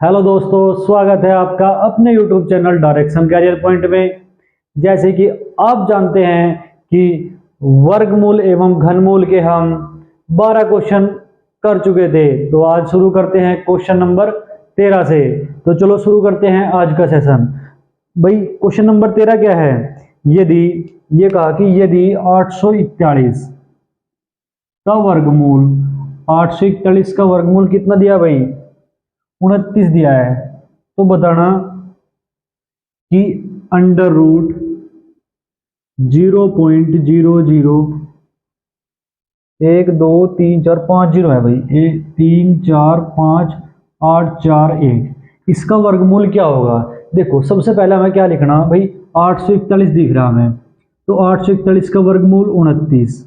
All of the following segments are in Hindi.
हेलो दोस्तों, स्वागत है आपका अपने YouTube channel direction career point में। जैसे कि आप जानते हैं कि वर्गमूल एवं घनमूल के हम 12 क्वेश्चन कर चुके थे। तो आज शुरू करते हैं क्वेश्चन नंबर 13 से। तो चलो शुरू करते हैं आज का सेशन। भाई क्वेश्चन नंबर 13 क्या है? यदि ये कहा कि यदि 841 का वर्गमूल 841 का वर्गमूल कितना दिया भाई? 29 दिया है। तो बताना कि अंडर रूट 0.00 1 2 3 4 5 0 है भाई। 1 3 4 5 8 4 1 इसका वर्गमूल क्या होगा? देखो सबसे पहले हमें क्या लिखना भाई? 841 दिख रहा हमें, तो 841 का वर्गमूल 29।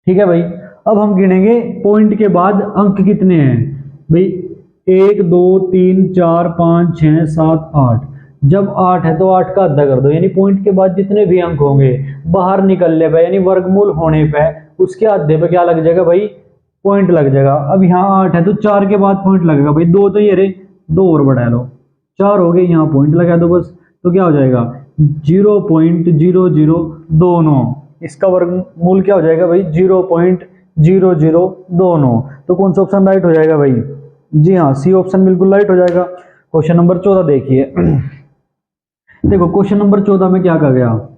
ठीक है भाई। अब हम गिनेंगे पॉइंट के बाद अंक कितने हैं भाई। 1 2 3 4 5 6 7 8। जब 8 है तो 8 का आधा कर दो, यानी पॉइंट के बाद जितने भी अंक होंगे बाहर निकलने पे यानी वर्गमूल होने पे उसके आधे पे क्या लग जाएगा भाई? पॉइंट लग जाएगा। अब यहाँ 8 है तो 4 के बाद पॉइंट लगेगा भाई। 2 तो ये रहे, 2 और बढ़ा लो, 4 हो गए, यहाँ पॉइंट लगा दो बस। तो क्या हो जाएगा? 0.0029। इसका वर्गमूल क्या हो जाएगा भाई? 0.0029। तो कौन सा ऑप्शन राइट हो जाएगा भाई? जी हाँ, सी ऑप्शन बिल्कुल राइट हो जाएगा। क्वेश्चन नंबर 14 देखिए। देखो क्वेश्चन नंबर 14 में क्या कहा गया?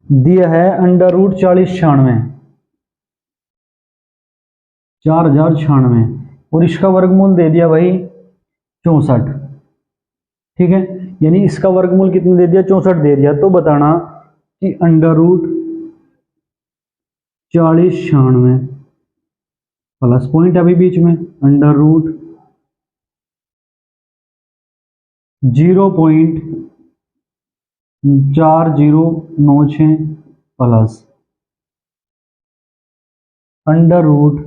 दिया है अंडर रूट 4096 और इसका वर्गमूल दे दिया भाई 64। ठीक है, यानी इसका वर्गमूल कितना दे दिया? 64 दे दिया। तो बताना कि अंडर रूट 4096 प्लस पॉइंट अभी बीच में under root 0.4096 plus under root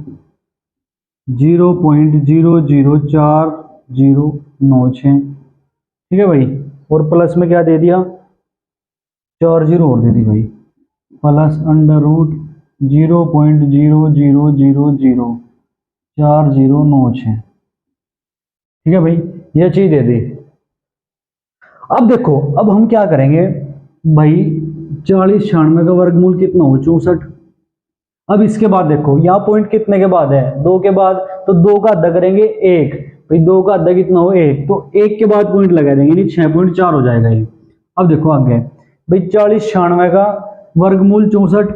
0.004096। ठीक है भाई, और प्लस में क्या दे दिया? 4 जीरो और दे दी भाई, प्लस अंडर रूट 0.00004096। ठीक है भाई, यह चीज दे दी। अब देखो, अब हम क्या करेंगे भाई? 4096 का वर्गमूल कितना हो? 64। अब इसके बाद देखो यहाँ पॉइंट कितने के बाद है? 2 के बाद। तो 2 का आधा करेंगे 1 भाई। 2 का आधा कितना हो? 1। तो 1 के बाद पॉइंट लगा देंगे, यानी 6.4 हो जाएगा ये। अब देखो आगे भाई, 4096 का वर्गमूल 64।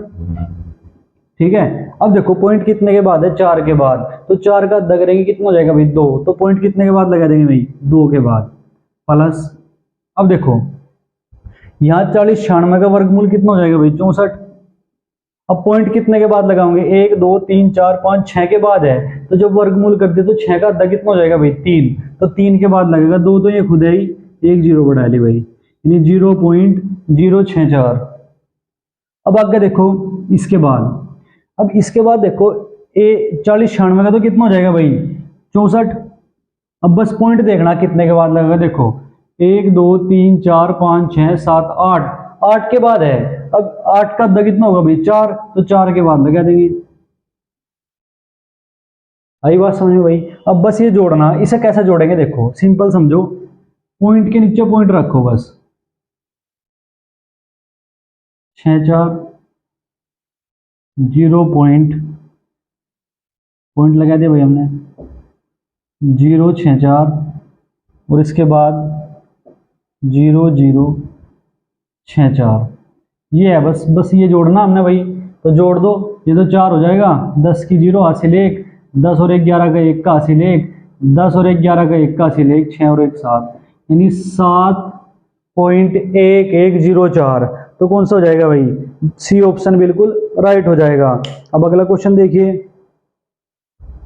ठीक है, अब देखो पॉइंट कितने के बाद है? 4 के बाद। तो 4 का आधा करेंगे, कितना हो जाएगा भाई? 2। तो पॉइंट कितने के बाद लगा देंगे भाई? 2 के बाद प्लस। अब देखो यहाँ 4096 का वर्गमूल कितना हो जाएगा भाई? 64। अब पॉइंट कितने के बाद लगाओगे? 1 2 3 4 5 6 के बाद है। तो जब वर्गमूल कर दे तो 6 का आधा कितना हो जाएगा भाई? 3। तो 3 के बाद लगेगा 2, तो ये खुद है ही 1 जीरो बढ़ा ली भाई, यानी 0.064। अब आगे देखो इसके बाद। अब इसके बाद देखो 4096 का तो कितना हो जाएगा भाई? 64। अब बस पॉइंट देखना कितने के बाद लगेगा। देखो 1 2 3 4 5 6 7 8। 8 के बाद है। अब 8 का आधा कितना होगा भाई? 4। तो 4 के बाद लगा देंगे। आई बात समझ में भाई? अब बस ये जोड़ना, इसे कैसे जोड़ेंगे देखो, सिंपल समझो। पॉइंट के नीचे पॉइंट रखो बस, 6 4 पॉइंट लगा दिया भाई हमने, 0 6 4 और इसके बाद 0 0 6 4। ये है बस ये जोड़ना हमने भाई। तो जोड़ दो, ये तो 4 हो जाएगा। 10 की 0 हासिल 1, 10 और 1 11 का 1 का हासिल 1, 10 और 1 11 का 1 का हासिल 1, 6 और 1 7, यानी 7.1104। तो कौन सा हो जाएगा भाई? सी ऑप्शन बिल्कुल राइट हो जाएगा। अब अगला क्वेश्चन देखिए।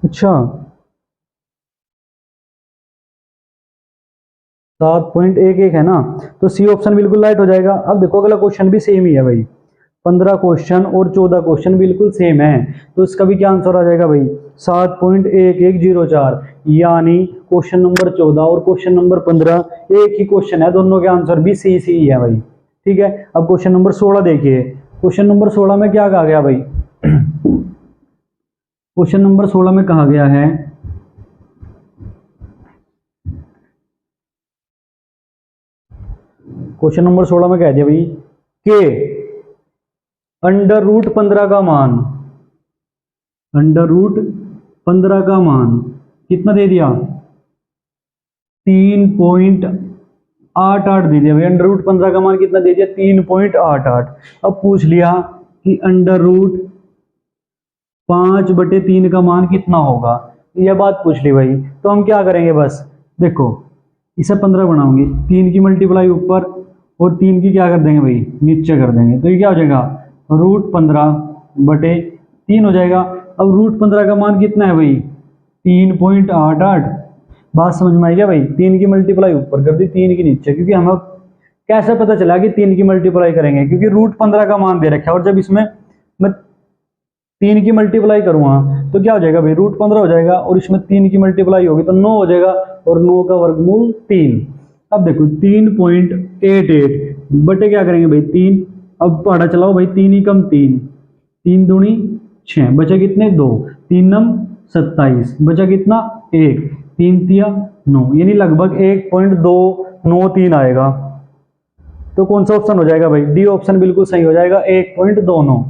अच्छा, 7.11 है ना, तो सी ऑप्शन बिल्कुल राइट हो जाएगा। अब देखो अगला क्वेश्चन भी सेम ही है भाई। 15 क्वेश्चन और 14 क्वेश्चन बिल्कुल सेम है, तो इसका भी क्या आंसर आ जाएगा भाई? 7.1104। यानी क्वेश्चन नंबर 14 और क्वेश्चन नंबर 15 एक ही क्वेश्चन है, दोनों के आंसर भी सी ही है भाई। ठीक है, अब क्वेश्चन नंबर 16 देखिए। क्वेश्चन नंबर 16 में क्या कहा गया भाई? क्वेश्चन नंबर 16 में कहा गया है क्वेश्चन नंबर 16 में कह दिया भाई के अंडर रूट 15 का मान, अंडर रूट 15 का मान कितना दे दिया, 3.88 दे दिया भाई। अंडर रूट 15 का मान कितना दे दिया, 3.88। अब पूछ लिया कि अंडर रूट 5/3 का मान कितना होगा, यह बात पूछ ली भाई। तो हम क्या करेंगे, बस देखो इसे 15 बनाओगे, 3 की मल्टीप्लाई ऊपर और 3 की क्या कर देंगे भाई, नीचे कर देंगे। तो ये क्या हो जाएगा, रूट 15/3 हो जाएगा। अब रूट 15 का मान कितना है भाई, 3.88। बात समझ में आई क्या भाई, 3 की मल्टीप्लाई ऊपर कर दी, 3 की नीचे, क्योंकि हमें कैसे पता चला कि 3 की मल्टीप्लाई करेंगे, क्योंकि रूट 15 का मान दे रखा है और जब इसमें मैं 3 की मल्टीप्लाई करूंगा तो क्या हो जाएगा भाई, रूट 15 हो जाएगा और इसमें 3 की मल्टीप्लाई होगी तो 9 हो जाएगा और 9 का वर्गमूल 3। अब देखो 3.88 बटे क्या करेंगे भाई 3, अब पढ़ा चलाओ भाई, 3 ही कम 3, 3 दूनी 6, बचा कितने 2, 3 नम 27, बचा कितना 1, 3 तिया 9, यानी लगभग 1.293 आएगा। तो कौन सा ऑप्शन हो जाएगा भाई, डी ऑप्शन बिल्कुल सही हो जाएगा, 1.29।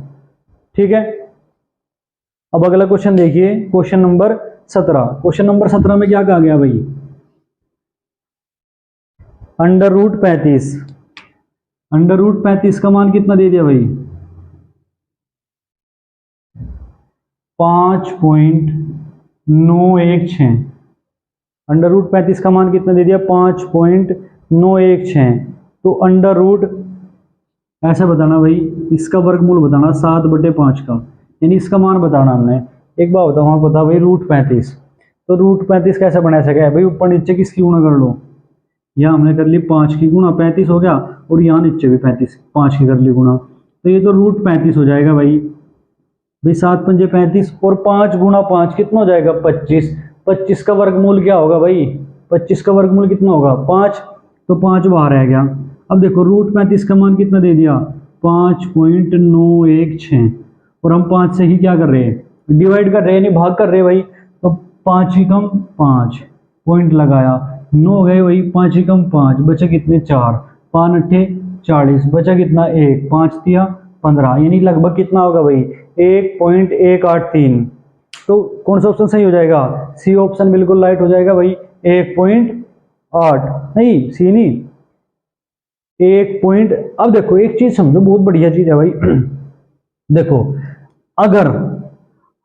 ठीक है, अब अगला क्वेश्चन देखिए, क्वेश्चन नंबर 17। क्वेश्चन नंबर 17 में क्या कहा गया भाई, अंडर रूट 35, अंडर रूट 35 का मान कितना दे दिया भाई, 5.916। अंडर रूट 35 का मान कितना दे दिया, 5.916। तो अंडर रूट ऐसा बताना भाई, इसका वर्गमूल बताना 7/5 का, यानी इसका मान बताना हमने। एक बार बताओ, हमें पता भाई रूट 35, तो रूट 35 कैसे बना सके भाई, ऊपर नीचे किसकी गुणा कर लो, यहाँ हमने कर ली 5 की गुणा, 35 हो गया, और यहाँ नीचे भी 35 5 की कर ली गुणा, तो ये तो रूट 35 हो जाएगा भाई। 7 पंजे 35 और 5 गुणा 5 कितना हो जाएगा 25। 25 का वर्गमूल क्या होगा भाई, 25 का वर्गमूल कितना होगा 5, तो 5 बाहर रह गया। अब देखो रूट 35 का मान कितना दे दिया 5.916, और हम 5 से ही क्या कर रहे हैं, डिवाइड कर रहे हैं, यानी भाग कर रहे हैं भाई। तो 5 ही कम 5 पॉइंट लगाया, 9 गए भाई, 5 ही कम 5, बचा कितने 4, 5 अट्ठे 40, बचा कितना 1, 5 तिया 15, यानी लगभग कितना होगा भाई 1.183। तो कौन सा ऑप्शन सही हो जाएगा, सी ऑप्शन बिल्कुल राइट हो जाएगा भाई, 1.8 नहीं, सी नहीं 1 अब देखो एक चीज समझो, बहुत बढ़िया चीज है भाई। देखो अगर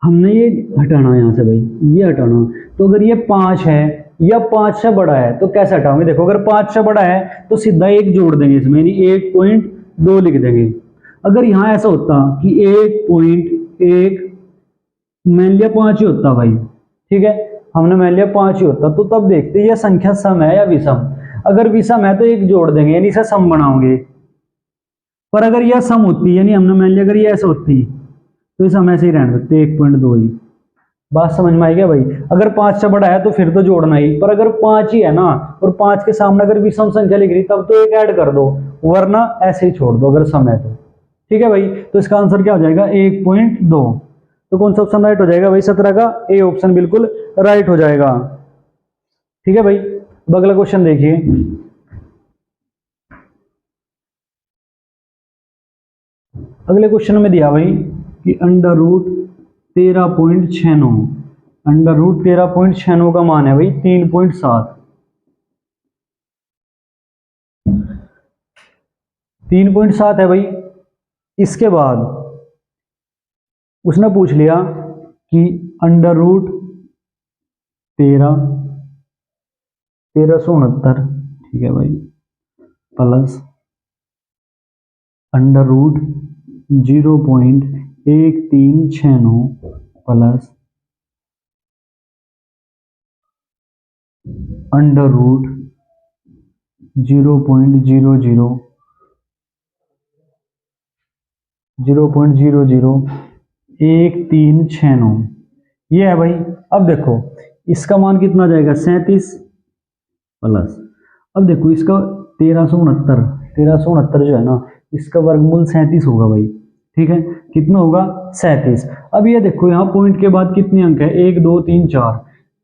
हमने ये हटाना यहाँ से भाई, ये हटाना, तो अगर ये 5 है या 5 से बड़ा है तो कैसे हटाओगे, देखो अगर 5 से बड़ा है तो सीधा 1 जोड़ देंगे इसमें, यानी 1.2 लिख देंगे। अगर यहाँ ऐसा होता कि 1.1 मान लिया 5 ही होता भाई, ठीक है, हमने मान लिया 5 ही होता, तो तब देखते ये संख्या सम है या विषम। अगर विषम है तो 1 जोड़ देंगे, यानी इसे सम बनाओगे। पर अगर यह सम होती, यानी हमने मान लिया अगर ये ऐसा होती तो इसे हम ऐसे ही रहने सकते 1.2 ही। बात समझ में आई क्या भाई, अगर 5 से बड़ा है तो फिर तो जोड़ना ही, पर अगर 5 ही है ना और 5 के सामने अगर विषम संख्या लिख रही तब तो 1 ऐड कर दो, वरना ऐसे ही छोड़ दो अगर सम है तो। ठीक है भाई, तो इसका आंसर क्या हो जाएगा 1.2। तो कौन सा ऑप्शन राइट हो जाएगा भाई 17 का, ए ऑप्शन बिल्कुल राइट हो जाएगा। ठीक है भाई, अब अगला क्वेश्चन देखिए, अगले क्वेश्चन में दिया भाई कि अंडर रूट 13.69, अंडर रूट 13.69 का मान है भाई 3.7, 3.7 है भाई। इसके बाद उसने पूछ लिया कि अंडर रूट 1369, ठीक है भाई, plus under root 0.1369 plus under root 0.001369, ये है भाई। अब देखो इसका मान कितना आ जाएगा 37 प्लस, अब देखो इसका 1369 जो है ना, इसका वर्गमूल 37 होगा भाई, ठीक है, कितना होगा 37। अब ये देखो यहाँ पॉइंट के बाद कितने अंक है 1 2 3 4,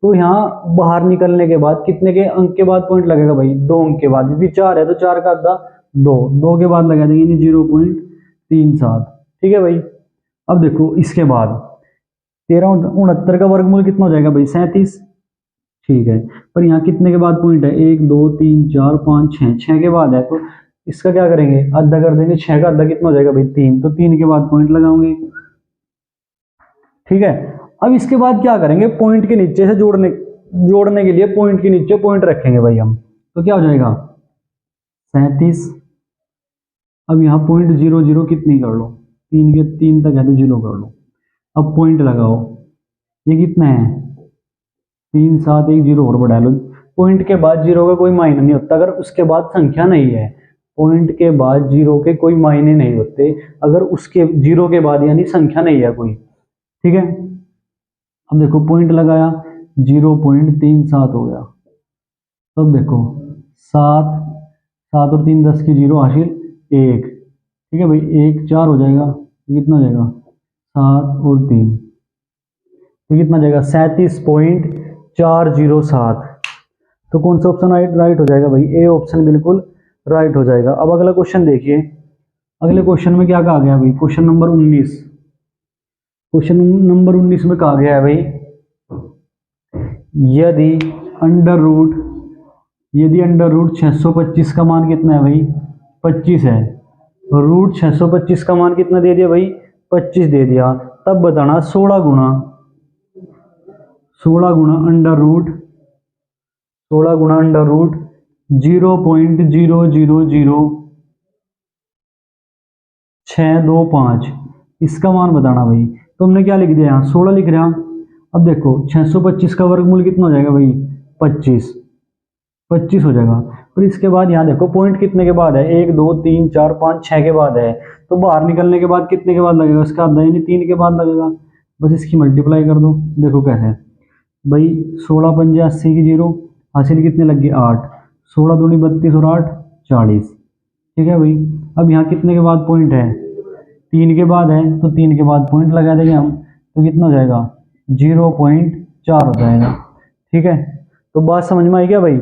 तो यहाँ बाहर निकलने के बाद कितने के अंक के बाद पॉइंट लगेगा भाई 2 अंक के बाद, क्योंकि 4 है तो 4 का आधा दो, दो के बाद लगा देंगे 0.37। ठीक है भाई। अब देखो इसके बाद 1369 का वर्गमूल कितना हो जाएगा भाई? 37। ठीक है, पर यहाँ कितने के बाद पॉइंट है? 1 2 3 4 5 6, 6 के बाद है, तो इसका क्या करेंगे? आधा कर देंगे। 6 का आधा कितना हो जाएगा भाई? 3, तो 3 के बाद पॉइंट लगाओगे। ठीक है, अब इसके बाद क्या करेंगे? पॉइंट के नीचे से जोड़ने के लिए पॉइंट के नीचे पॉइंट रखेंगे भाई हम, तो क्या हो जाएगा? 37। अब यहाँ पॉइंट 0 0 कितनी कर लो? 3 के 3 तक है तो 0 कर लो। अब पॉइंट लगाओ, ये कितना है? 3 7 1 0 और बढ़ा लो। पॉइंट के बाद 0 का कोई मायने नहीं होता अगर उसके बाद संख्या नहीं है। पॉइंट के बाद 0 के कोई मायने नहीं होते अगर उसके 0 के बाद यानी संख्या नहीं है कोई। ठीक है, अब देखो पॉइंट लगाया, 0.37 हो गया। तब देखो 7 7 और 3 10 की 0 हासिल 1। ठीक है भाई, 1 4 हो जाएगा, कितना हो जाएगा? 7 और 3, तो कितना जाएगा? 37.407। तो कौन सा ऑप्शन राइट हो जाएगा भाई? ए ऑप्शन बिल्कुल राइट हो जाएगा। अब अगला क्वेश्चन देखिए, अगले क्वेश्चन में क्या कहा गया भाई? Question number 19। क्वेश्चन नंबर 19 में कहा गया है भाई, यदि अंडर रूट 625 का मान कितना है भाई? 25 है। रूट 625 का मान कितना दे दिया भाई? 25 दे दिया। तब बताना 16 गुना अंडर रूट 0.000625 इसका मान बताना भाई। तो हमने क्या लिख दिया यहाँ? 16 लिख रहा। अब देखो 625 का वर्गमूल कितना हो जाएगा भाई? 25 हो जाएगा। फिर इसके बाद यहाँ देखो पॉइंट कितने के बाद है? 1 2 3 4 5 6 के बाद है, तो बाहर निकलने के बाद कितने के बाद लगेगा? इसका आधा यानी 3 के बाद लगेगा। बस इसकी मल्टीप्लाई कर दो। देखो कैसे भाई, 16 पंजे 80 की 0 हासिल कितने लग गए? 8। 16 दूनी 32 और 8 40। ठीक है भाई, अब यहाँ कितने के बाद पॉइंट है? 3 के बाद है, तो 3 के बाद पॉइंट लगा देंगे हम, तो कितना हो जाएगा? 0.4 हो जाएगा। ठीक है, तो बात समझ में आई क्या भाई?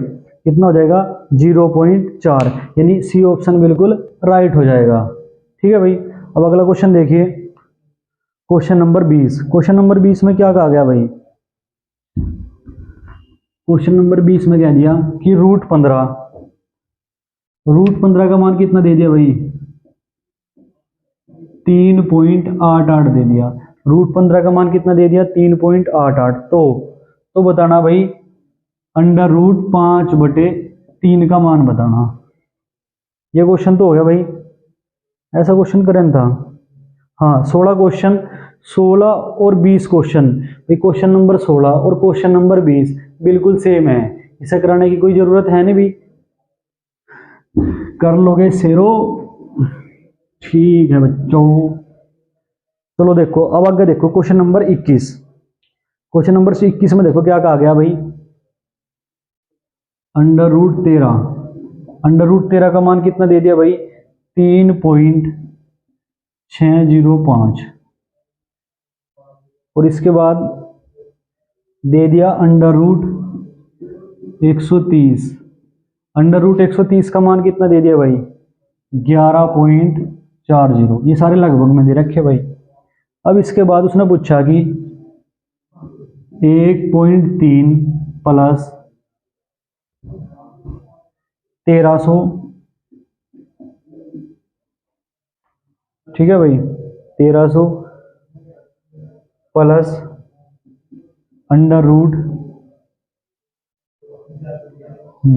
कितना हो जाएगा? 0.4, यानी सी ऑप्शन बिल्कुल राइट हो जाएगा। ठीक है भाई, अब अगला क्वेश्चन देखिए, क्वेश्चन नंबर 20। क्वेश्चन नंबर 20 में क्या कहा गया भाई? क्वेश्चन नंबर 20 में कह दिया कि रूट 15 का मान कितना दे दिया भाई? 3.88 दे दिया। रूट 15 का मान कितना दे दिया? 3.88। तो बताना भाई अंडर रूट 5/3 का मान बताना। ये क्वेश्चन तो हो गया भाई, ऐसा क्वेश्चन करें था। हाँ, 16 क्वेश्चन, 16 और 20 क्वेश्चन भाई। क्वेश्चन नंबर 16 और क्वेश्चन नंबर 20 बिल्कुल सेम है, इसे कराने की कोई जरूरत है नहीं भी, कर लोगे शेरो। ठीक है बच्चों, चलो देखो अब आगे देखो क्वेश्चन नंबर 21। क्वेश्चन नंबर 21 में देखो क्या कहा गया भाई? अंडर रूट 13 का मान कितना दे दिया भाई? 3.605। और इसके बाद दे दिया अंडर रूट 130। अंडर रूट 130 का मान कितना दे दिया भाई? 11.40। ये सारे लगभग में दे रखे भाई। अब इसके बाद उसने पूछा कि 1.3 प्लस 1300। ठीक है भाई, 1300 प्लस अंडर रूट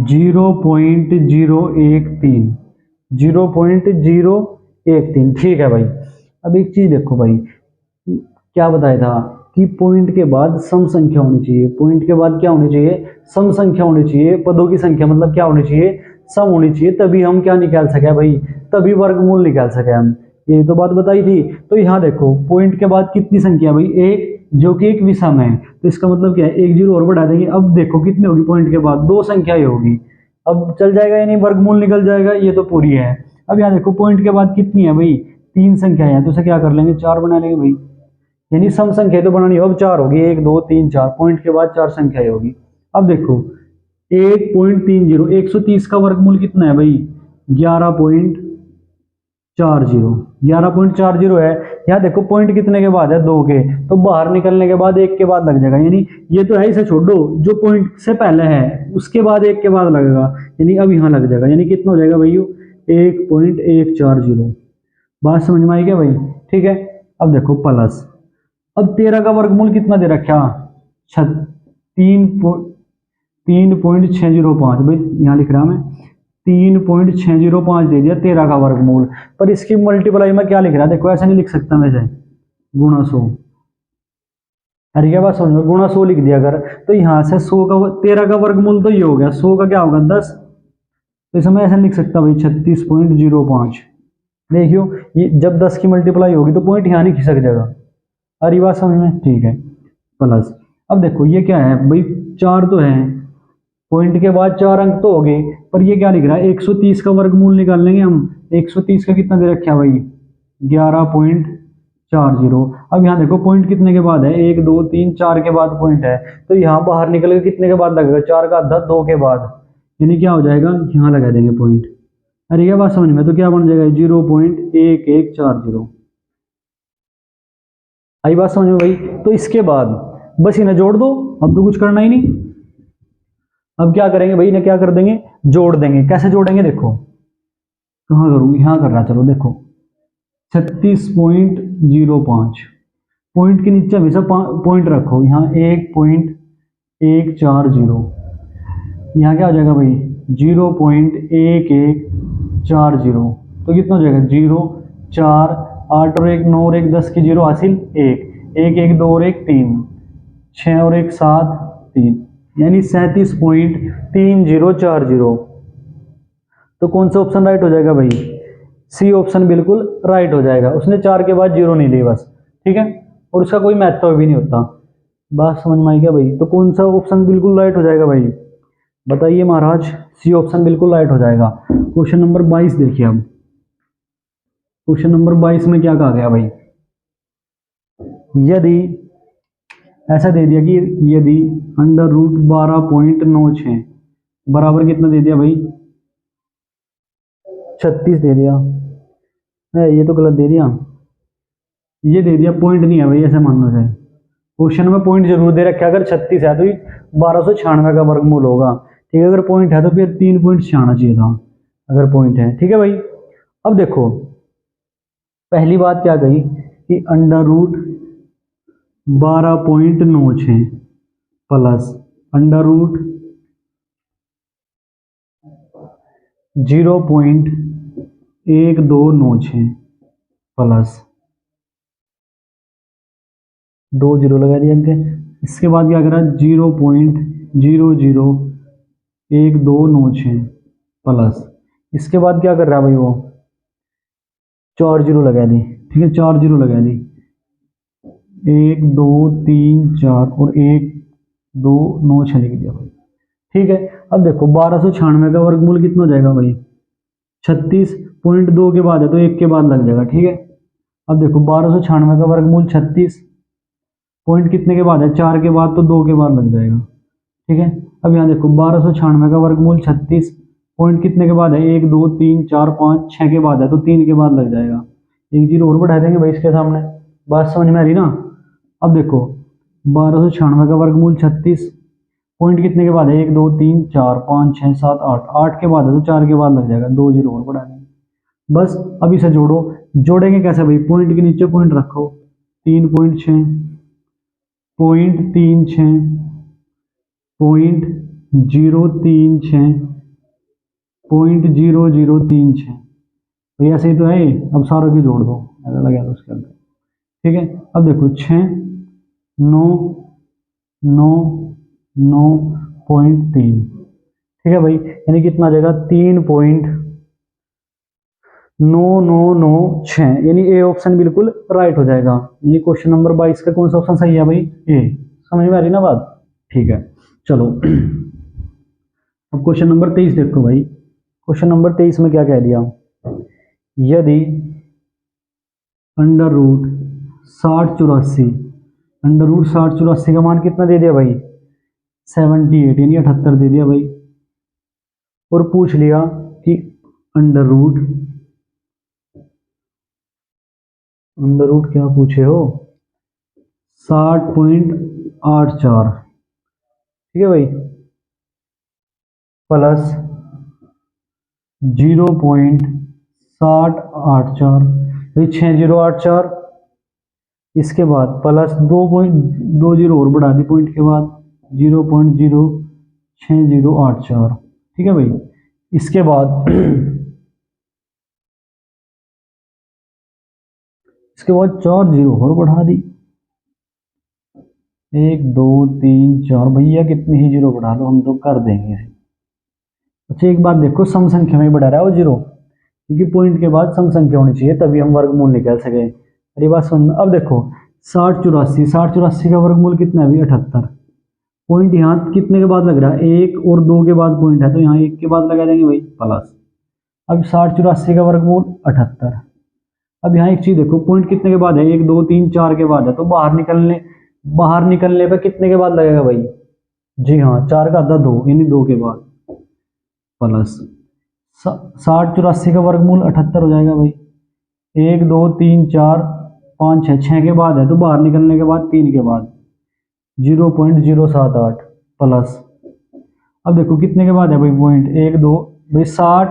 0.013। ठीक है भाई, अब एक चीज देखो भाई, क्या बताया था कि पॉइंट के बाद सम संख्या होनी चाहिए। पॉइंट के बाद क्या होनी चाहिए? सम संख्या होनी चाहिए। पदों की संख्या मतलब क्या होनी चाहिए? सम होनी चाहिए, तभी हम क्या निकाल सके भाई? तभी वर्गमूल निकाल सके हम। ये तो बात बताई थी। तो यहाँ देखो पॉइंट के बाद कितनी संख्या भाई? एक, जो कि एक विषम है, तो इसका मतलब क्या है? 1 0 और बढ़ा देंगे। अब देखो कितनी होगी पॉइंट के बाद? 2 संख्या ही होगी। अब चल जाएगा यानी वर्गमूल निकल जाएगा, ये तो पूरी है। अब यहाँ देखो पॉइंट के बाद कितनी है भाई? 3 संख्या है, तो उसे क्या कर लेंगे? 4 बना लेंगे भाई, यानी सम संख्या तो बनानी हो। अब 4 होगी, 1 2 3 4, पॉइंट के बाद 4 संख्या होगी। अब देखो 1.30, 130 का वर्गमूल कितना है भाई? 11.40 11.40 है। यहाँ देखो पॉइंट कितने के बाद है, 2 के, तो बाहर निकलने के बाद 1 के बाद लग जाएगा, यानी ये तो है, इसे छोड़ो, जो पॉइंट से पहले है उसके बाद 1 के बाद लगेगा, यानी अब यहाँ लग जाएगा, यानी कितना हो जाएगा भाई 1.140। बात समझ में आई क्या भाई? ठीक है। अब देखो प्लस, अब 13 का वर्गमूल कितना दे रखा, 3.605 भाई, यहाँ लिख रहा मैं 3.605 दे दिया 13 का वर्गमूल, पर इसकी मल्टीप्लाई में क्या लिख रहा है, देखो ऐसा नहीं लिख सकता मैं, इसे गुणा 100। अरे क्या बात समझ, गुणा 100 लिख दिया अगर, तो यहाँ से 100 का 13 का वर्गमूल तो ये हो गया, 100 का क्या होगा 10, तो इसमें ऐसा लिख सकता भाई 36.05। देखियो ये जब 10 की मल्टीप्लाई होगी तो पॉइंट यहाँ नहीं खिसक जाएगा। अरे बात समझ में? ठीक है। प्लस, अब देखो ये क्या है भाई, 4 तो है, पॉइंट के बाद 4 अंक तो हो गए, पर ये क्या लिख रहा है, 130 का वर्गमूल निकाल लेंगे हम। 130 का कितना दे रखा है भाई, 11.40। अब यहाँ देखो पॉइंट कितने के बाद है, 1 2 3 4 के बाद पॉइंट है, तो यहाँ बाहर निकल के कितने के बाद लगेगा, 4 का आधा 2 के बाद, यानी क्या हो जाएगा, यहाँ लगा देंगे पॉइंट। अरे ये बात समझ में, तो क्या बन जाएगा 0.1140। आई बात समझ में भाई? तो इसके बाद बस इन्हें जोड़ दो, अब तो कुछ करना ही नहीं। अब क्या करेंगे भाई, इन्हें क्या कर देंगे, जोड़ देंगे। कैसे जोड़ेंगे, देखो कहाँ करूँ, यहाँ कर रहा, चलो देखो 36.05, पॉइंट के नीचे हमेशा पॉइंट रखो, यहाँ 1.140, यहाँ क्या हो जाएगा भाई 0.1140, तो कितना हो जाएगा 0 4 8 और 1 9 और 1 10 की 0 हासिल 1 1 1 2 और 1 3 6 और 1 7 3, यानी 37.3040। तो कौन सा ऑप्शन राइट हो जाएगा भाई, सी ऑप्शन बिल्कुल राइट हो जाएगा। उसने 4 के बाद 0 नहीं ली बस, ठीक है, और उसका कोई महत्व भी नहीं होता। बात समझ में आई क्या भाई? तो कौन सा ऑप्शन बिल्कुल राइट हो जाएगा भाई, बताइए महाराज? सी ऑप्शन बिल्कुल राइट हो जाएगा। क्वेश्चन नंबर 22 देखिए। अब क्वेश्चन नंबर 22 में क्या कहा गया भाई, यदि ऐसा दे दिया कि यदि अंडर रूट 12.96 बराबर कितना दे दिया भाई, 36 दे दिया, ये तो गलत दे दिया, ये दे दिया पॉइंट नहीं है भाई, ऐसे मानना है। क्वेश्चन में पॉइंट जरूर दे रखा है, अगर 36 है तो 1296 का वर्गमूल होगा, ठीक है, अगर पॉइंट है तो फिर 3 पॉइंट से आना चाहिए था, अगर पॉइंट है, ठीक है भाई। अब देखो पहली बात क्या कही कि under root 12.96 plus under root 0.1296 plus 2 zero लगा दिया अंक। इसके बाद क्या करा 0.001296 प्लस, इसके बाद क्या कर रहा है भाई वो 4 जीरो लगा दी, ठीक है, 4 जीरो लगा दी, 1 2 3 4 और 1 2 9 6 लिख दिया भाई, ठीक है। अब देखो 1296 का वर्गमूल कितना हो जाएगा भाई, 36.2 के बाद है तो 1 के बाद लग जाएगा, ठीक है। अब देखो 1296 का वर्गमूल 36 पॉइंट कितने के बाद है, 4 के बाद, तो 2 के बाद लग जाएगा, ठीक है। अब यहाँ देखो 1296 का वर्गमूल 36 पॉइंट कितने के बाद है, 1 2 3 4 5 6 के बाद है तो 3 के बाद लग जाएगा, 1 जीरो और बढ़ा देंगे भाई इसके सामने। बात समझ में आ रही ना? अब देखो 1296 का वर्गमूल 36 पॉइंट कितने के बाद है, 1 2 3 4 5 6 7 8 8 के बाद है तो 4 के बाद लग जाएगा, 2 जीरो और बढ़ा देंगे बस। अब इसे जोड़ो, जोड़ेंगे कैसे भाई, पॉइंट के नीचे पॉइंट रखो, 3.6 0.36 0.036 0.0036 तो ऐसे ही तो है। अब सारों की जोड़ दो, ऐसा लगा दो उसके अंदर, ठीक है। अब देखो 6 9 9 9.3, ठीक है भाई, यानी कितना आ जाएगा 3.9996, यानी ए ऑप्शन बिल्कुल राइट हो जाएगा। यानी क्वेश्चन नंबर 22 का कौन सा ऑप्शन सही है भाई, ए। समझ में आ रही ना बात? ठीक है, चलो अब क्वेश्चन नंबर 23 देखो भाई। क्वेश्चन नंबर 23 में क्या कह दिया, यदि अंडर रूट 6084 अंडर रूट 6084 का मान कितना दे दिया भाई, 78 यानी 78 दे दिया भाई, और पूछ लिया कि अंडर रूट क्या पूछे हो, 60.84, ठीक है भाई, प्लस 0.6084, भाई 6084, इसके बाद प्लस 2.20 और बढ़ा दी पॉइंट के बाद, 0.06084, ठीक है भाई। इसके बाद इसके बाद 4 जीरो और बढ़ा दी, 1 2 3 4, भैया कितने ही जीरो बढ़ा लो हम तो कर देंगे। अच्छा एक बात देखो, सम संख्या में बढ़ा रहा है वो जीरो, क्योंकि पॉइंट के बाद सम संख्या होनी चाहिए तभी हम वर्गमूल निकाल सके। मेरी बात समझ में। अब देखो 60 84 का वर्गमूल कितना है अभी 78, पॉइंट यहाँ कितने के बाद लग रहा है, 1 और 2 के बाद पॉइंट है तो यहाँ 1 के बाद लगा देंगे भाई प्लस। अब 60 84 का वर्गमूल 78। अब यहाँ एक चीज देखो, पॉइंट कितने के बाद है, 1 2 3 4 के बाद है, तो बाहर निकलने पे कितने के बाद लगेगा भाई, जी हाँ 4 का आधा 2, यानी 2 के बाद प्लस 60 84 का वर्गमूल 78 हो जाएगा भाई। 1 2 3 4 5 6 के बाद है तो बाहर निकलने के बाद 3 के बाद 0.078 प्लस। अब देखो कितने के बाद है भाई पॉइंट, 1 2 भाई 60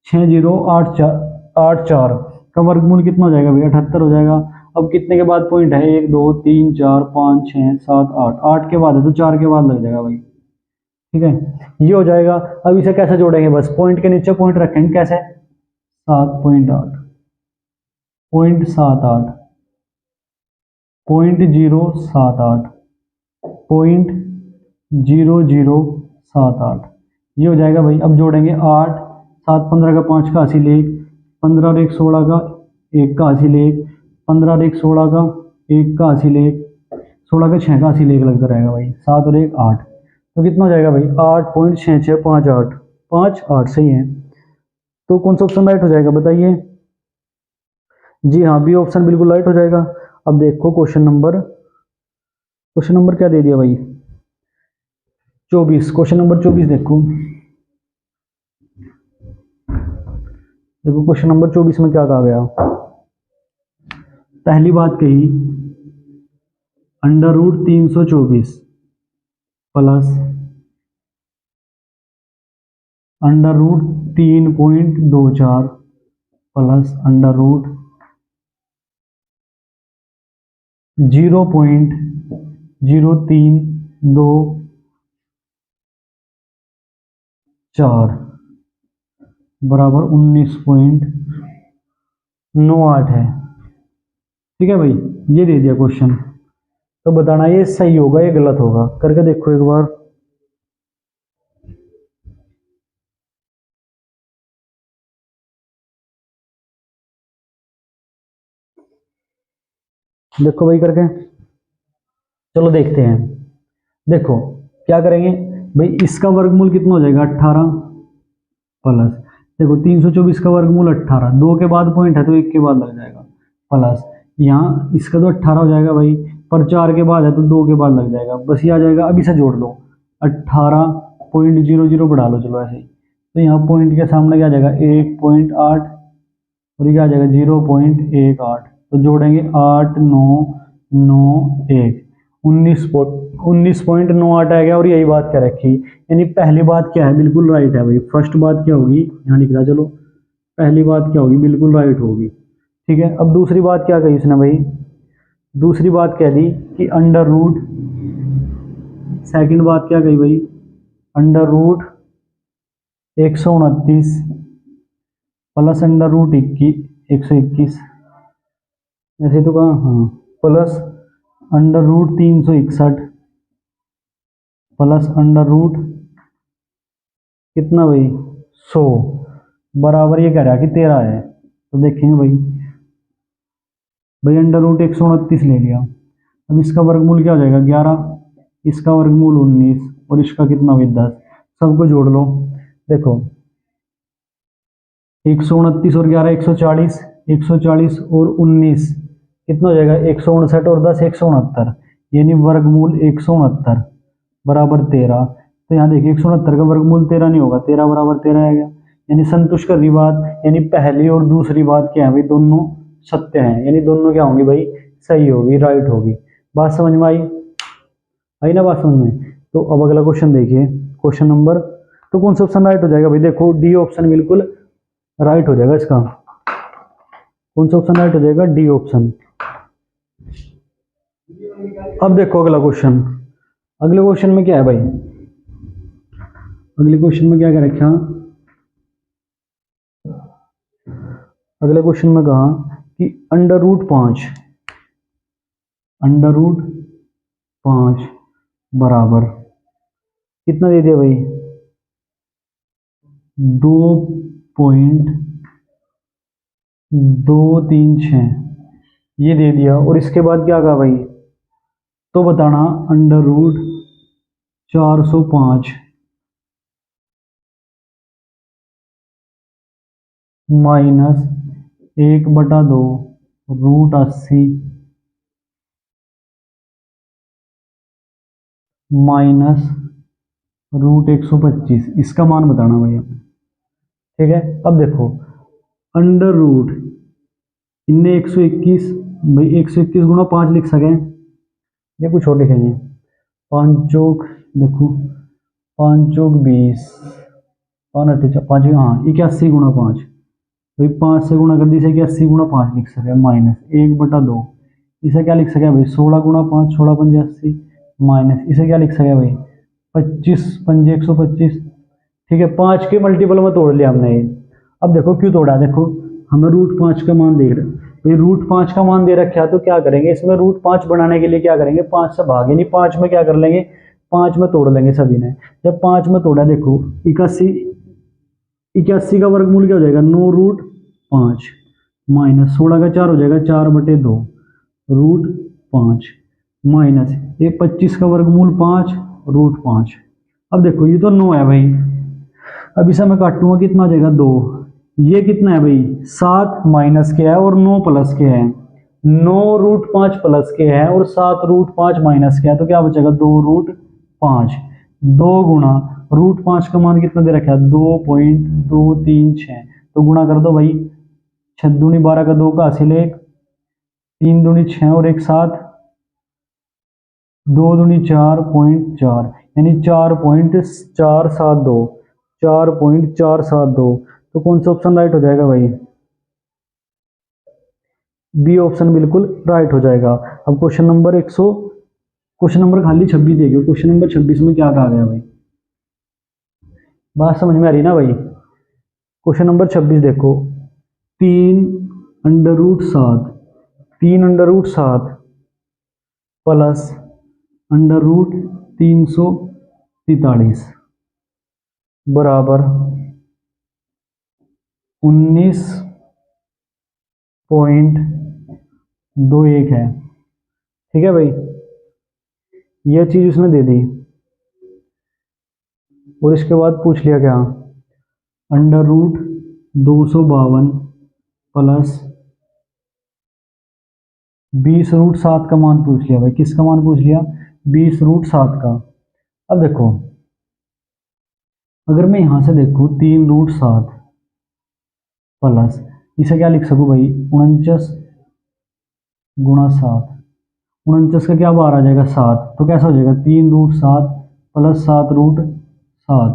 6084 का वर्गमूल कितना हो जाएगा भाई 78 हो जाएगा। अब कितने के बाद पॉइंट है, 1 2 3 4 5 6 7 8, 8 के बाद है तो 4 के बाद लग जाएगा भाई, ठीक है ये हो जाएगा। अब इसे कैसे जोड़ेंगे, बस पॉइंट के नीचे पॉइंट रखेंगे, कैसे 7.8 0.78 0.078 0.0078, ये हो जाएगा भाई। अब जोड़ेंगे 8 7 15 का 5 का हासिल 1, 15 और 1 16 का 1 का हासिल 1, 15 और 1 16 का 1 का हासिल 1, 16 का 6 का हासिल 1 लगता रहेगा भाई, 7 और 1 8, तो कितना हो जाएगा भाई 8.6658, 5 8 सही है। तो कौन सा ऑप्शन राइट हो जाएगा बताइए, जी हाँ बी ऑप्शन बिल्कुल राइट हो जाएगा। अब देखो क्वेश्चन नंबर क्या दे दिया भाई 24, क्वेश्चन नंबर 24 देखो क्वेश्चन नंबर 24 में क्या कहा गया, पहली बात कही √324 प्लस √3.24 प्लस √0.0324 बराबर 19.98 है, ठीक है भाई। ये दे दिया क्वेश्चन, तो बताना ये सही होगा या गलत होगा, करके देखो एक बार। देखो भाई करके, चलो देखते हैं। देखो क्या करेंगे भाई, इसका वर्गमूल कितना हो जाएगा 18 प्लस, देखो 324 का वर्गमूल 18, 2 के बाद पॉइंट है तो 1 के बाद लग जाएगा प्लस, यहाँ इसका तो 18 हो जाएगा भाई, पर 4 के बाद है तो 2 के बाद लग जाएगा, बस ये आ जाएगा। अब इसे जोड़ लो, 18.00 बढ़ा लो, चलो ऐसे ही, तो यहाँ पॉइंट के सामने क्या आ जाएगा 1.8 और ये क्या आ जाएगा 0.18, तो जोड़ेंगे 8 9 9 1, 19.98 आ गया। और यही बात क्या रखी, यानी पहली बात क्या है बिल्कुल राइट है भाई, फर्स्ट बात क्या होगी यहाँ लिख रहा, चलो पहली बात क्या होगी बिल्कुल राइट होगी, ठीक है। अब दूसरी बात क्या कही इसने भाई, दूसरी बात कह दी कि अंडर रूट, सेकंड बात क्या कही भाई, under root 129 plus under root 121, ऐसे तो कहा हाँ, plus under root 361 plus under root कितना भाई 100 बराबर ये कह रहा है कि 13 है, तो देखेंगे भाई अंडर रूट 129 ले लिया। अब इसका वर्गमूल क्या हो जाएगा 11, इसका वर्गमूल 19 और इसका कितना भाई 10, सबको जोड़ लो। देखो 129 और 11 140, 140 और 19 कितना हो जाएगा 159 और 10 169, यानी वर्गमूल 169 बराबर 13। तो यहाँ देखिए 169 का वर्गमूल 13 नहीं होगा, 13 बराबर 13 आएगा, यानी संतुष्ट कर रही बात, यानी पहली और दूसरी बात क्या है भाई, दोनों सत्य हैं, यानी दोनों क्या होंगी भाई, सही होगी, राइट होगी। बात समझ में आई? आई ना बात समझ में? तो अब अगला क्वेश्चन देखिए, क्वेश्चन नंबर, तो कौन सा ऑप्शन राइट हो जाएगा भाई, देखो डी ऑप्शन बिल्कुल राइट हो जाएगा इसका। कौन सा ऑप्शन राइट हो जाएगा, डी ऑप्शन। अब देखो अगला क्वेश्चन, अगले क्वेश्चन में क्या है भाई, अगले क्वेश्चन में क्या क्या रखा, अगले क्वेश्चन में कहा कि √5, √5 बराबर कितना दे दिया भाई, 2.236 ये दे दिया। और इसके बाद क्या कहा भाई, तो बताना √405 माइनस 1/2 √80 माइनस √125, इसका मान बताना भैया। ठीक है, अब देखो अंडर रूट इनने 121, भाई 121 गुणा 5 लिख सकें या कुछ और लिखेंगे, 5 चौक देखो, 5 चौक 20, 5 हाँ 81 गुणा 5, भाई 5 से गुणा कर दी, इसे 81 गुणा 5 लिख सके, माइनस 1/2, इसे क्या लिख सके भाई, 16 गुणा 5, 16 पंजे 80, माइनस इसे क्या लिख सके भाई, 25 पंजे 125। ठीक है, 5 के मल्टीपल में तोड़ लिया हमने ये। अब देखो क्यों तोड़ा, देखो हमें √5 का मान देख रहे, भाई √5 का मान दे रखा है, तो क्या करेंगे इसमें √5 बनाने के लिए क्या करेंगे, 5 से भाग, यानी 5 में क्या कर लेंगे, 5 में तोड़ लेंगे सभी ने। जब 5 में तोड़ा देखो 81 का वर्गमूल क्या हो जाएगा, 9√5 माइनस 16 का 4 हो जाएगा 4/2 √5 माइनस ये 25 का वर्गमूल 5 √5। अब देखो ये तो 9 है भाई, अब इसे मैं काटूंगा कितना आ जाएगा 2, ये कितना है भाई 7 माइनस के है और 9 प्लस के है, 9√5 प्लस के है और 7√5 माइनस के है, तो क्या बचेगा 2√5, 2 गुणा √5 का मान कितना दे रखा है 2.236, तो गुणा कर दो भाई, 6 दूनी 12 का 2 का हासिल 1, 3 दूनी 6 और 1 7, 2 दूनी 4.4 यानी 4.472, 4.472, तो कौन सा ऑप्शन राइट हो जाएगा भाई, बी ऑप्शन बिल्कुल राइट हो जाएगा। अब क्वेश्चन नंबर 100, क्वेश्चन नंबर खाली 26 देखिए, क्वेश्चन नंबर 26 में क्या कहा गया भाई, बात समझ में आ रही ना भाई। क्वेश्चन नंबर 26 देखो, 3√7, 3√7 प्लस √343 बराबर 19.21 है। ठीक है भाई, यह चीज उसने दे दी और इसके बाद पूछ लिया क्या, √252 प्लस 20√7 का मान पूछ लिया भाई, किसका मान पूछ लिया, 20√7 का। अब देखो अगर मैं यहां से देखूं 3√7 प्लस इसे क्या लिख सकूं भाई, 49 गुणा 7, 49 का क्या बार आ जाएगा 7, तो कैसा हो जाएगा 3√7 प्लस 7√7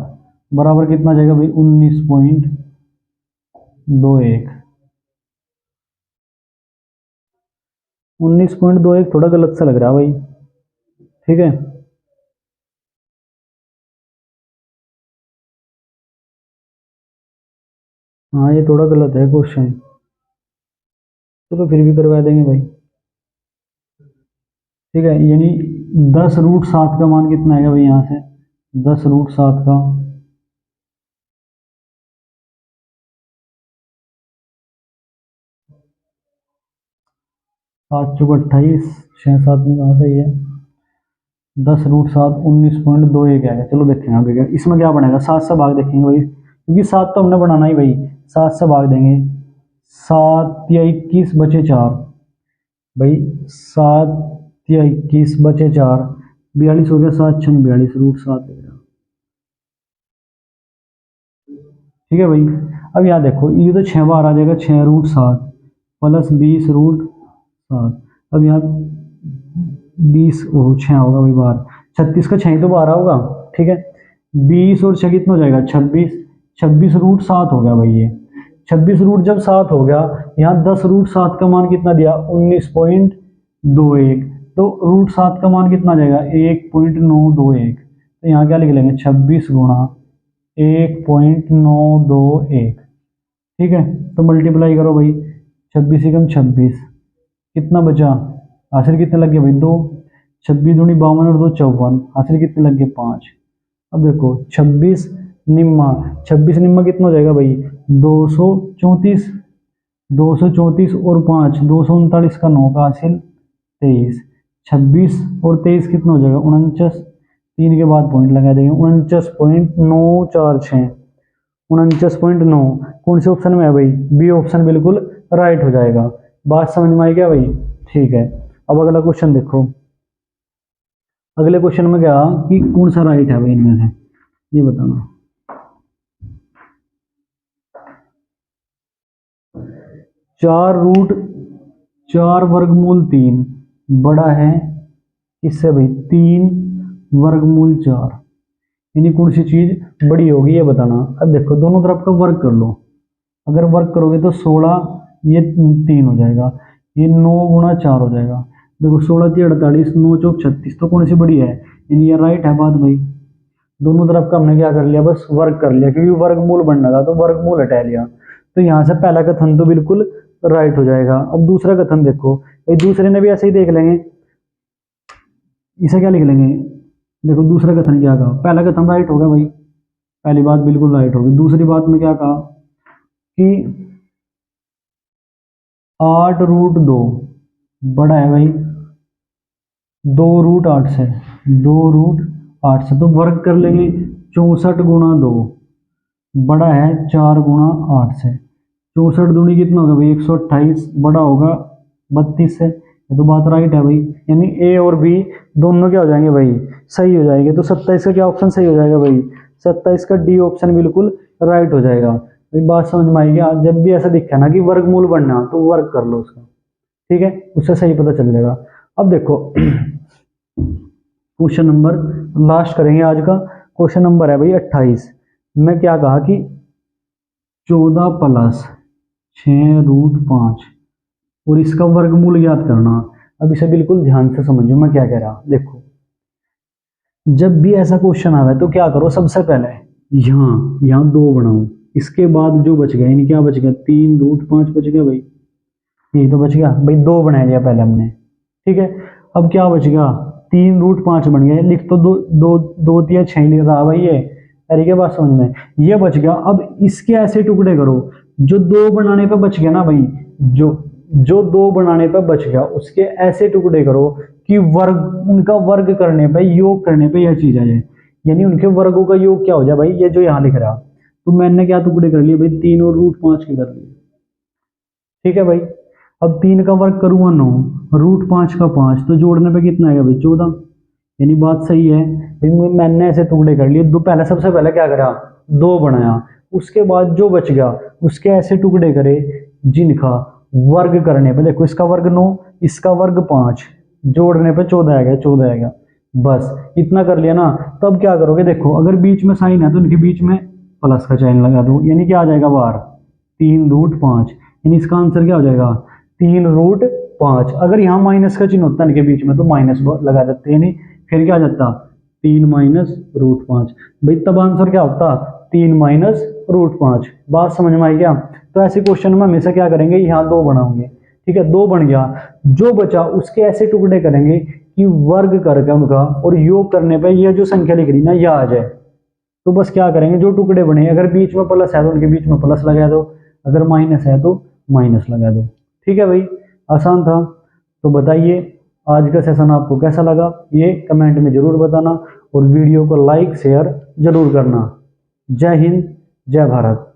बराबर कितना आ जाएगा भाई 19.21, 19.21 थोड़ा गलत सा लग रहा है भाई। ठीक है, हाँ ये थोड़ा गलत है क्वेश्चन, चलो फिर भी करवा देंगे भाई। ठीक है, यानी 10√7 का मान कितना आएगा भाई, यहाँ से 10√7 का 7 चौक 28, 6 7 में कहाँ सही है, 10√7 19.21 आएगा। चलो देखेंगे आगे क्या इसमें क्या बनेगा, 7 से भाग देखेंगे भाई, क्योंकि 7 तो हमने बनाना ही भाई, 7 से भाग देंगे, 7 या 21 बचे 4 भाई, 7 या 21 बचे 4, 42 हो गया, 7 6 42 √7 लग रहा। ठीक है भाई। अब यहाँ देखो ये तो 6 बार आ जाएगा, 6√7 प्लस 20√7। अब यहाँ 20 वो 6 होगा भाई बार, 36 का 6 ही तो 12 होगा। ठीक है, 20 और 6 कितना हो जाएगा 26, 26√7 हो गया भाई ये। 26 रूट जब 7 हो गया, यहाँ 10√7 का मान कितना दिया 19.21, तो √7 का मान कितना आ जाएगा 1.921। तो यहाँ क्या लिख लेंगे 26 गुणा 1.921। ठीक है, तो मल्टीप्लाई करो भाई, 26 एकम 26, कितना बचा हासिल कितने लग गए भाई 2, 26 दूनी 52 और 2 54, हासिल कितने लग गए 5। अब देखो 26 निम्मा, 26 निम्मा कितना हो जाएगा भाई 234, 234 और 5 239 का 9 का हासिल 23, 26 और 23 कितना हो जाएगा 49, 3 के बाद पॉइंट लगा देंगे 49.946, 49.9। कौन से ऑप्शन में है भाई, बी ऑप्शन बिल्कुल राइट हो जाएगा। बात समझ में आई क्या भाई? ठीक है, अब अगला क्वेश्चन देखो। अगले क्वेश्चन में क्या कि कौन सा राइट है भाई इनमें से, ये बताना। 4 वर्गमूल 3 बड़ा है किससे भाई 3 वर्गमूल 4, यानी कौन सी चीज बड़ी होगी ये बताना। अब देखो दोनों तरफ का वर्ग कर लो, अगर वर्ग करोगे तो 16 ये 3 हो जाएगा, ये 9 गुणा 4 हो जाएगा। देखो 16 3 48, 9 चौक 36, तो कौन सी बड़ी है, यानी ये राइट है बात भाई। दोनों तरफ का हमने क्या कर लिया बस वर्ग कर लिया, क्योंकि वर्गमूल बनना था तो वर्गमूल हटा लिया। तो यहाँ से पहला कथन तो बिल्कुल राइट हो जाएगा। अब दूसरा कथन देखो भाई, दूसरे ने भी ऐसे ही देख लेंगे, इसे क्या लिख लेंगे, देखो दूसरा कथन क्या कहा, पहला कथन राइट हो गया भाई, पहली बात बिल्कुल राइट होगी। दूसरी बात में क्या कहा कि 8√2 बड़ा है भाई 2√8 से, 2√8 से, तो वर्ग कर लेंगे 64 गुणा 2 बड़ा है 4 गुणा 8 से। 64 दूनी कितना होगा भाई 128, बड़ा होगा 32 से। ये तो बात राइट है भाई, यानी ए और बी दोनों क्या हो जाएंगे भाई सही हो जाएंगे। तो 27 का क्या ऑप्शन सही हो जाएगा भाई, 27 का डी ऑप्शन बिल्कुल राइट हो जाएगा भाई। बात समझ में आएगी, जब भी ऐसा दिखा ना कि वर्गमूल बनना तो वर्ग कर लो उसका, ठीक है, उससे सही पता चल जाएगा। अब देखो क्वेश्चन नंबर लास्ट करेंगे आज का, क्वेश्चन नंबर है भाई 28 में क्या कहा कि 14 प्लस 6√5 और इसका वर्गमूल याद करना। अब इसे बिल्कुल ध्यान से समझो मैं क्या कह रहा। देखो जब भी ऐसा क्वेश्चन आ रहा है तो क्या करो, सबसे पहले यहाँ 2 बनाओ, इसके बाद जो बच गया यानी क्या बच गया 3√5 बच गया भाई, ये तो बच गया भाई, 2 बना लिया पहले हमने, ठीक है। अब क्या बच गया 3√5 बन गया, लिख तो 2 3 6 लिख रहा भाई ये, तरीके बात समझ में, ये बच गया। अब इसके ऐसे टुकड़े करो, जो 2 बनाने पे बच गया ना भाई, जो 2 बनाने पे बच गया उसके ऐसे टुकड़े करो कि वर्ग, उनका वर्ग करने पे, योग करने पे यह चीज आ जाए, यानी उनके वर्गों का योग क्या हो जाए भाई, ये जो यहाँ लिख रहा। तो मैंने क्या टुकड़े कर लिए भाई 3 और √5 के कर लिए, ठीक है भाई। अब 3 का वर्ग करूंगा 9, √5 का 5, तो जोड़ने पे कितना आएगा भाई 14, यानी बात सही है भाई। मैंने ऐसे टुकड़े कर लिए, दो पहले सबसे पहले क्या करा 2 बनाया, उसके बाद जो बच गया उसके ऐसे टुकड़े करे जिनका वर्ग करने पे, देखो इसका वर्ग 9, इसका वर्ग 5, जोड़ने पे 14 आ गया, 14 आ गया, बस इतना कर लिया ना। तब क्या करोगे, देखो अगर बीच में साइन है तो इनके बीच में प्लस का चिन्ह लगा दो, यानी क्या आ जाएगा बाहर 3√5, यानी इसका आंसर क्या हो जाएगा 3√5। अगर यहाँ माइनस का चिन्ह होता है इनके बीच में तो माइनस लगा देते, यानी फिर क्या आ जाता 3 माइनस √5 भाई, तब आंसर क्या होता 3 माइनस √5। बात समझ में आई क्या? तो ऐसे क्वेश्चन में हमेशा क्या करेंगे, यहाँ 2 बनाओगे, ठीक है, 2 बन गया, जो बचा उसके ऐसे टुकड़े करेंगे कि वर्ग करके उनका और योग करने पे ये जो संख्या लिख रही ना यह आ जाए। तो बस क्या करेंगे, जो टुकड़े बने अगर बीच में प्लस है तो उनके बीच में प्लस लगा दो, अगर माइनस है तो माइनस लगा दो, ठीक है भाई, आसान था। तो बताइए आज का सेशन आपको कैसा लगा, ये कमेंट में जरूर बताना और वीडियो को लाइक शेयर जरूर करना। जय हिंद, जय भारत।